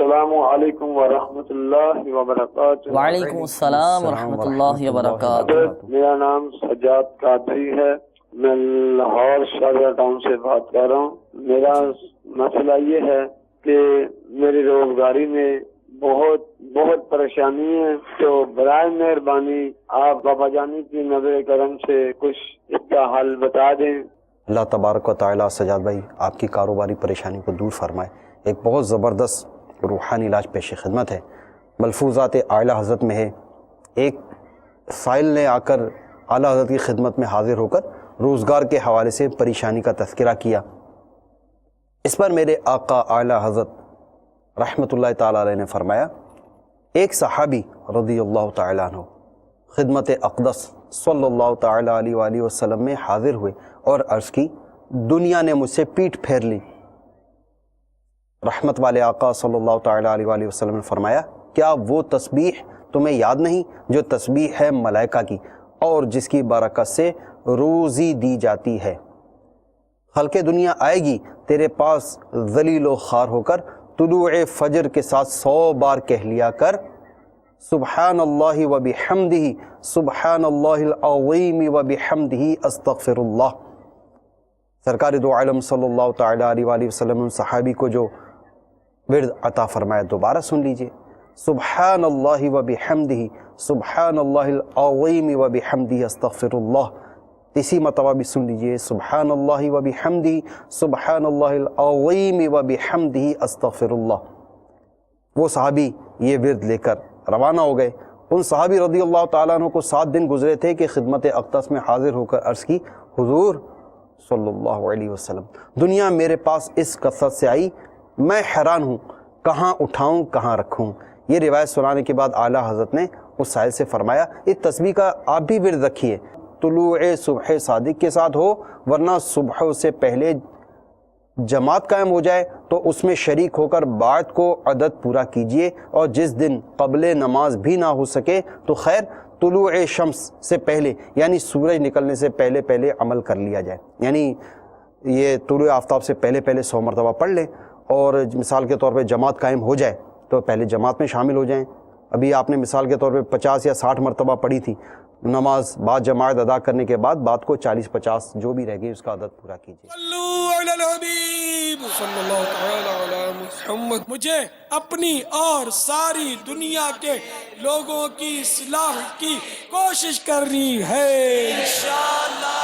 السلام علیکم ورحمۃ اللہ وبرکاتہ۔ وعلیکم السلام ورحمۃ اللہ وبرکاتہ۔ حضرت میرا نام سجاد قادری ہے، میں لاہور شاہدرہ ٹاؤن سے بات کر رہا ہوں۔ میرا مسئلہ یہ ہے کہ میری روزگاری میں بہت پریشانی ہے، تو برائے مہربانی آپ بابا جانی کی نظر کرم سے کچھ اس کا حل بتا دیں۔ اللہ تبارک و تعالیٰ سجاد بھائی آپ کی کاروباری پریشانی کو دور فرمائے۔ ایک بہت زبردست روحانی علاج پیش خدمت ہے، ملفوظات اعلیٰ حضرت میں ہے۔ ایک سائل نے آ کر اعلیٰ حضرت کی خدمت میں حاضر ہو کر روزگار کے حوالے سے پریشانی کا تذکرہ کیا۔ اس پر میرے آقا اعلیٰ حضرت رحمۃ اللہ تعالیٰ علیہ نے فرمایا، ایک صحابی رضی اللہ تعالیٰ عنہ خدمت اقدس صلی اللہ تعالیٰ علیہ وآلہ وسلم میں حاضر ہوئے اور عرض کی، دنیا نے مجھ سے پیٹھ پھیر لی۔ رحمت والے آقا صلی اللہ تعالیٰ علیہ وآلہ وسلم نے فرمایا، کیا وہ تسبیح تمہیں یاد نہیں جو تسبیح ہے ملائکہ کی اور جس کی برکت سے روزی دی جاتی ہے؟ خلق دنیا آئے گی تیرے پاس ذلیل و خوار ہو کر، طلوع فجر کے ساتھ 100 بار کہہ لیا کر، سبحان اللہ و بحمدہ سبحان اللہ العظیم و بحمدہ استغفر اللہ۔ سرکار دو عالم صلی اللہ تعالیٰ علیہ وآلہ وسلم ان صحابی کو جو ورد عطا فرمایا دوبارہ سن لیجئے، سبحان اللہ و بحمدہ سبحان اللہ العظیم و بحمدہ استغفر اللہ۔ اسی مرتبہ بھی سن لیجئے، سبحان اللہ و بحمدہ سبحان اللہ العظیم و بحمدہ استغفر اللہ۔ وہ صحابی یہ ورد لے کر روانہ ہو گئے۔ ان صحابی رضی اللہ تعالیٰ عنہ کو 7 دن گزرے تھے کہ خدمت اقدس میں حاضر ہو کر عرض کی، حضور صلی اللہ علیہ وسلم، دنیا میرے پاس اس کثرت سے آئی، میں حیران ہوں، کہاں اٹھاؤں کہاں رکھوں۔ یہ روایت سنانے کے بعد اعلیٰ حضرت نے اس سائل سے فرمایا، اس تسبیح کا آپ بھی ورد رکھیے، طلوع صبح صادق کے ساتھ ہو، ورنہ صبح سے پہلے جماعت قائم ہو جائے تو اس میں شریک ہو کر بعد کو عدد پورا کیجئے، اور جس دن قبل نماز بھی نہ ہو سکے تو خیر طلوع شمس سے پہلے یعنی سورج نکلنے سے پہلے عمل کر لیا جائے، یعنی یہ طلوع آفتاب سے پہلے 100 مرتبہ پڑھ لیں، اور مثال کے طور پہ جماعت قائم ہو جائے تو پہلے جماعت میں شامل ہو جائیں۔ ابھی آپ نے مثال کے طور پہ 50 یا 60 مرتبہ پڑھی تھی نماز، بعد جماعت ادا کرنے کے بعد بعد کو 40-50 جو بھی رہ گئی اس کا عدد پورا کیجیے۔ صلو علی الحبیب صلی اللہ تعالی علی محمد۔ مجھے اپنی اور ساری دنیا کے لوگوں کی اصلاح کی کوشش کرنی ہے انشاءاللہ۔